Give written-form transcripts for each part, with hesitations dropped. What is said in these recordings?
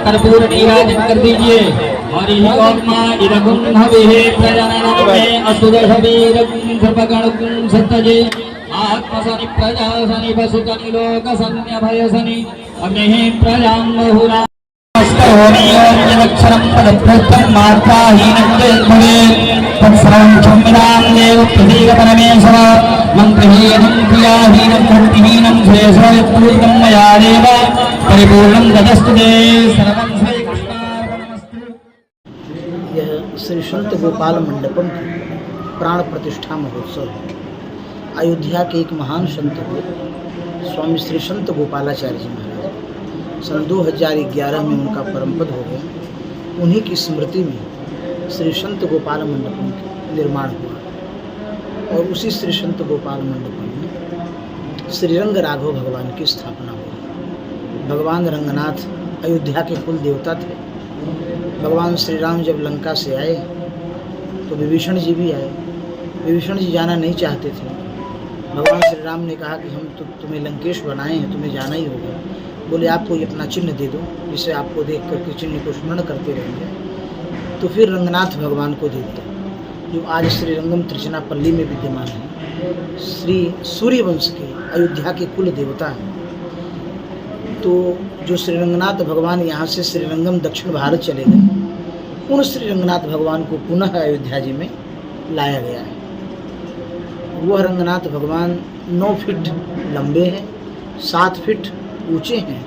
कर्पूर नीराजन कर दीजिए। हरि ओम इदगुं हविः प्रजननमे असुरभीरं सर्वगणं सत्तजे आत्मसनि प्रजासनि वसुतनि लोकसंज्ञभयसनि अग्निः प्रजां बहुरा ोमीयोक्षरं पदभ्यर्थं मात्राहीनं भवेत् तत्सर्वं क्षम्यतां देव प्रतीक परमेश्वर मन्त्रहीनं क्रियाहीनं भक्तिहीनं श्रेयसोत्पूर्णं मया देव परिपूर्णं तदस्तु ते सर्वं श्रीकृष्णार्पणमस्तु। यह श्री संत गोपाल मंडपम की प्राण प्रतिष्ठा महोत्सव है। अयोध्या के एक महान संत हुए स्वामी श्री संत गोपालाचार्य जी महाराज सन 2011 में उनका परमपद हो गया। उन्हीं की स्मृति में श्री संत गोपाल मंडपम का निर्माण हुआ और उसी श्री संत गोपाल मंडपम में श्रीरंग राघव भगवान की स्थापना हुई। भगवान रंगनाथ अयोध्या के कुल देवता थे। भगवान श्री राम जब लंका से आए तो विभीषण जी भी आए। विभीषण जी जाना नहीं चाहते थे। भगवान श्री राम ने कहा कि हम तो तुम्हें लंकेश बनाए हैं, तुम्हें जाना ही होगा। बोले आपको ये अपना चिन्ह दे दो, जिसे आपको देख करके चिन्ह को स्मरण करते रहेंगे। तो फिर रंगनाथ भगवान को दे दिया, जो आज श्री रंगम त्रिचनापल्ली में विद्यमान है। श्री सूर्यवंश के अयोध्या के कुल देवता हैं। तो जो श्री रंगनाथ भगवान यहाँ से श्रीरंगम दक्षिण भारत चले गए, उन श्री रंगनाथ भगवान को पुनः अयोध्या जी में लाया गया है। वह रंगनाथ भगवान 9 फीट लंबे हैं, 7 फीट ऊंचे हैं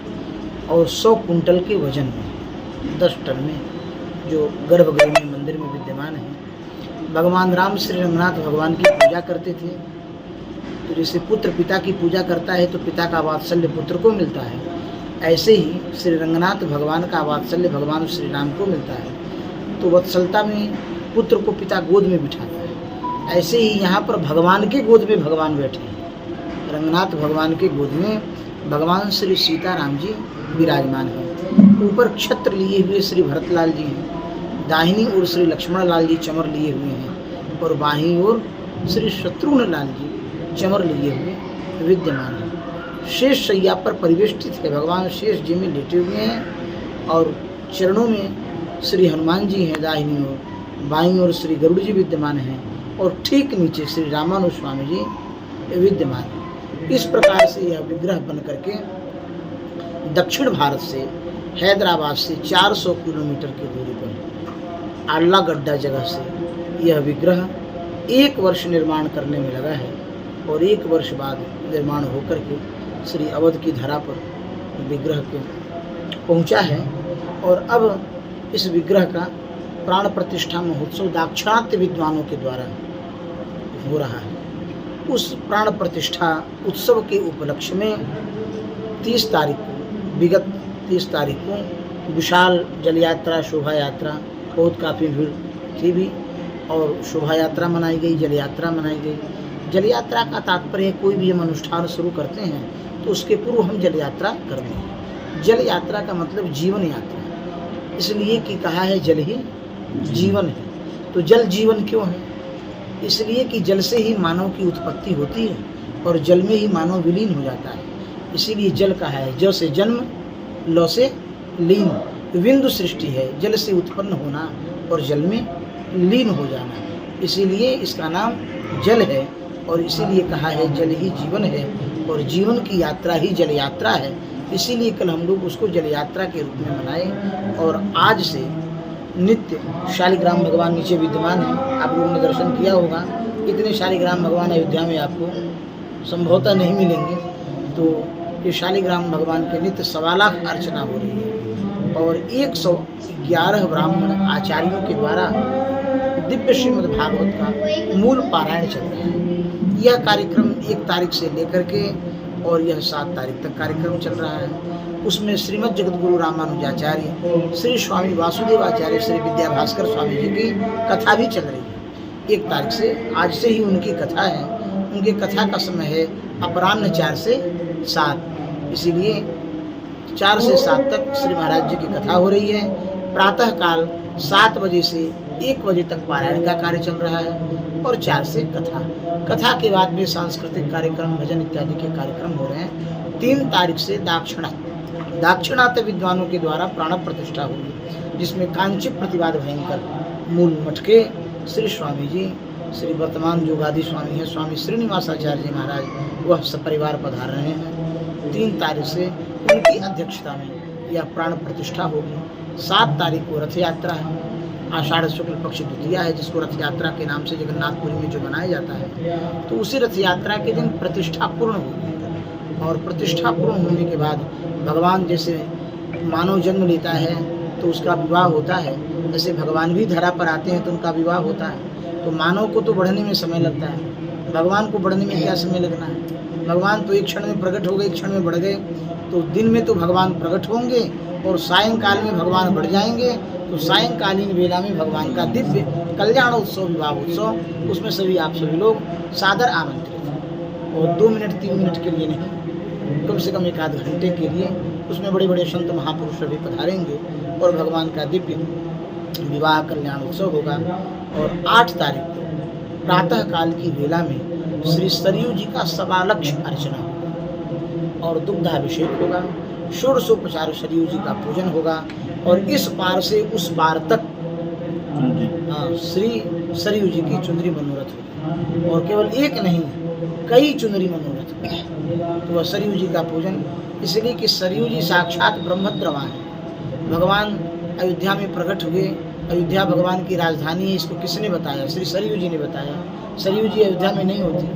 और 100 कुंटल के वजन में, 10 टन में, जो गर्भगृह में मंदिर में विद्यमान है। भगवान राम श्री रंगनाथ भगवान की पूजा करते थे। तो जैसे पुत्र पिता की पूजा करता है तो पिता का वात्सल्य पुत्र को मिलता है, ऐसे ही श्री रंगनाथ भगवान का वात्सल्य भगवान श्री राम को मिलता है। तो वत्सलता में पुत्र को पिता गोद में बिठाता है, ऐसे ही यहाँ पर भगवान के गोद में भगवान बैठे हैं। रंगनाथ भगवान के गोद में भगवान श्री सीताराम जी विराजमान हैं। ऊपर छत्र लिए हुए श्री भरतलाल जी हैं, दाहिनी ओर श्री लक्ष्मण लाल जी चमर लिए हुए हैं और बाहीं ओर श्री शत्रुघ्न लाल जी चमर लिए हुए विद्यमान हैं। शेष शैया पर परिवेष्टित है भगवान शेष जी में लेटे हुए हैं और चरणों में श्री हनुमान जी हैं दाहिनी ओर, बाईं ओर श्री गरुड़ जी विद्यमान हैं और ठीक नीचे श्री रामानुज स्वामी जी विद्यमान हैं। इस प्रकार से यह विग्रह बन करके दक्षिण भारत से हैदराबाद से 400 किलोमीटर की दूरी पर आल्लागड्डा जगह से यह विग्रह 1 वर्ष निर्माण करने में लगा है और 1 वर्ष बाद निर्माण होकर के श्री अवध की धरा पर विग्रह के पहुंचा है। और अब इस विग्रह का प्राण प्रतिष्ठा महोत्सव दाक्षिणात्य विद्वानों के द्वारा हो रहा है। उस प्राण प्रतिष्ठा उत्सव के उपलक्ष्य में 30 तारीख को, विगत 30 तारीख को विशाल जल यात्रा शोभा यात्रा, बहुत काफ़ी भीड़ थी भी, और शोभा यात्रा मनाई गई, जल यात्रा मनाई गई। जल यात्रा का तात्पर्य कोई भी हम अनुष्ठान शुरू करते हैं तो उसके पूर्व हम जल यात्रा करते हैं। जल यात्रा का मतलब जीवन यात्रा, इसलिए कि कहा है जल ही जीवन है। तो जल जीवन क्यों है? इसलिए कि जल से ही मानव की उत्पत्ति होती है और जल में ही मानव विलीन हो जाता है। इसीलिए जल कहा है ज से जन्म, लौ से लीन। विंदु सृष्टि है, जल से उत्पन्न होना और जल में लीन हो जाना, इसीलिए इसका नाम जल है। और इसीलिए कहा है जल ही जीवन है और जीवन की यात्रा ही जल यात्रा है। इसीलिए कल हम लोग उसको जल यात्रा के रूप में मनाए। और आज से नित्य शालिग्राम भगवान नीचे विद्यमान है, आप लोगों ने दर्शन किया होगा। इतने शालिग्राम भगवान अयोध्या में आपको संभवतः नहीं मिलेंगे। तो ये शालिग्राम भगवान के नित्य 1.25 लाख अर्चना हो रही है और 111 ब्राह्मण आचार्यों के द्वारा दिव्य श्रीमद् भागवत का मूल पारायण चल रहा है। यह कार्यक्रम 1 तारीख से लेकर के और यह 7 तारीख तक कार्यक्रम चल रहा है। उसमें श्रीमद् जगतगुरु रामानुजाचार्य, श्री स्वामी वासुदेवाचार्य, श्री विद्याभास्कर स्वामी जी की कथा भी चल रही है। 1 तारीख से, आज से ही उनकी कथा है। उनकी कथा का समय है अपराह्न 4 से 7, इसीलिए 4 से 7 तक श्री महाराज जी की कथा हो रही है। प्रातः काल 7 बजे से 1 बजे तक पारायण का कार्य चल रहा है और 4 से कथा के बाद में सांस्कृतिक कार्यक्रम, भजन इत्यादि के कार्यक्रम हो रहे हैं। 3 तारीख से दाक्षिणात्य विद्वानों के द्वारा प्राण प्रतिष्ठा होगी, जिसमें कांची प्रतिवाद भयंकर मूल मठ के श्री स्वामी जी, श्री वर्तमान जोगादि स्वामी हैं स्वामी श्रीनिवासाचार्य जी महाराज, वह सपरिवार पधार रहे हैं। 3 तारीख से उनकी अध्यक्षता में यह प्राण प्रतिष्ठा होगी। 7 तारीख को रथ यात्रा है, आषाढ़ शुक्ल पक्ष द्वितीया है, जिसको रथ यात्रा के नाम से जगन्नाथपुरी में जो मनाया जाता है। तो उसी रथ यात्रा के दिन प्रतिष्ठा पूर्ण होगी, और प्रतिष्ठा पूर्ण होने के बाद भगवान जैसे मानव जन्म लेता है तो उसका विवाह होता है, ऐसे भगवान भी धरा पर आते हैं तो उनका विवाह होता है। तो मानव को तो बढ़ने में समय लगता है, भगवान को बढ़ने में क्या समय लगना है? भगवान तो एक क्षण में प्रकट हो गए, एक क्षण में बढ़ गए। तो दिन में तो भगवान प्रकट होंगे और सायंकाल में भगवान बढ़ जाएंगे। तो सायंकालीन वेला में भगवान का दिव्य कल्याण उत्सव, विवाह उत्सव, उसमें सभी आप सभी लोग सादर आमंत्रित हैं। और 2 मिनट 3 मिनट के लिए नहीं, कम से कम 1 आध घंटे के लिए उसमें बड़े बड़े संत महापुरुष भी पधारेंगे और भगवान का दिव्य विवाह कल्याण उत्सव होगा। और 8 तारीख को प्रातः काल की वेला में श्री सरयू जी का 1.25 लक्ष अर्चना होगा और दुग्धाभिषेक होगा। षोडशोपचार सरयू जी का पूजन होगा और इस पार से उस पार तक श्री सरयू जी की चुनरी मनोरथ होगी। और केवल एक नहीं, कई चुनरी मनोरथ होगी। तो वह सरयू जी का पूजन, इसलिए कि सरयू जी साक्षात ब्रह्मद्रवा है। भगवान अयोध्या में प्रकट हुए, अयोध्या भगवान की राजधानी है, इसको किसने बताया? श्री सरयू जी ने बताया। सरयू जी अयोध्या में नहीं होती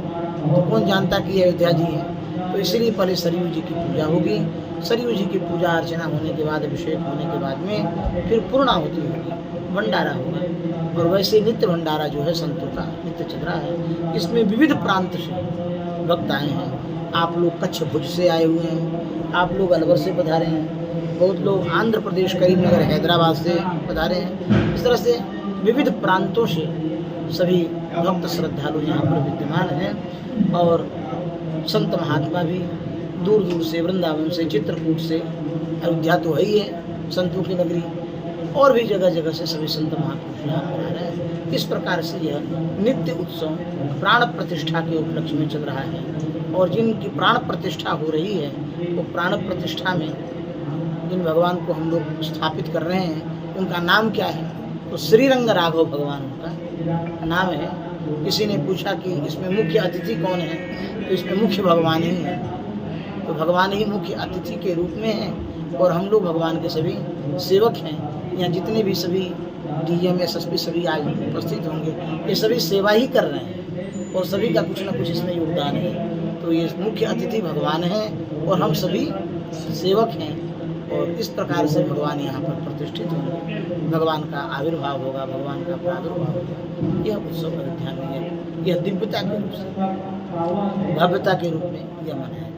तो कौन जानता कि अयोध्या जी है? तो इसलिए पहले सरयू जी की पूजा होगी। सरयू जी की पूजा अर्चना होने के बाद, अभिषेक होने के बाद में फिर पूर्णाहुति होगी, भंडारा होगा। और वैसे नित्य भंडारा जो है संतों का नित्य चल रहा है। इसमें विविध प्रांत से भक्त आए हैं। आप लोग कच्छ भुज से आए हुए हैं, आप लोग अलवर से पधारे हैं, बहुत लोग आंध्र प्रदेश, करीमनगर, हैदराबाद से पधारे हैं। इस तरह से विविध प्रांतों से सभी भक्त श्रद्धालु यहाँ पर विद्यमान हैं। और संत महात्मा भी दूर दूर से, वृंदावन से, चित्रकूट से, अयोध्या तो है ही है संतों की नगरी, और भी जगह जगह से सभी संत महापुरुष यहाँ पर आ रहे हैं। इस प्रकार से यह नित्य उत्सव प्राण प्रतिष्ठा के उपलक्ष्य में चल रहा है। और जिनकी प्राण प्रतिष्ठा हो रही है, वो प्राण प्रतिष्ठा में जिन भगवान को हम लोग स्थापित कर रहे हैं, उनका नाम क्या है? तो श्रीरंग राघव भगवान उनका नाम है। किसी ने पूछा कि इसमें मुख्य अतिथि कौन है? तो इसमें मुख्य भगवान ही है। तो भगवान ही मुख्य अतिथि के रूप में है और हम लोग भगवान के सभी सेवक हैं। यहाँ जितने भी सभी डीएम, एसएसपी सभी आज उपस्थित होंगे, ये सभी सेवा ही कर रहे हैं और सभी का कुछ न कुछ इसमें योगदान है। तो ये मुख्य अतिथि भगवान है और हम सभी सेवक हैं। और इस प्रकार से भगवान यहाँ पर प्रतिष्ठित होंगे, भगवान का आविर्भाव होगा, भगवान का प्रादुर्भाव होगा। यह उत्सव अयोध्या में है, यह दिव्यता के रूप से, भव्यता के रूप में यह मनाया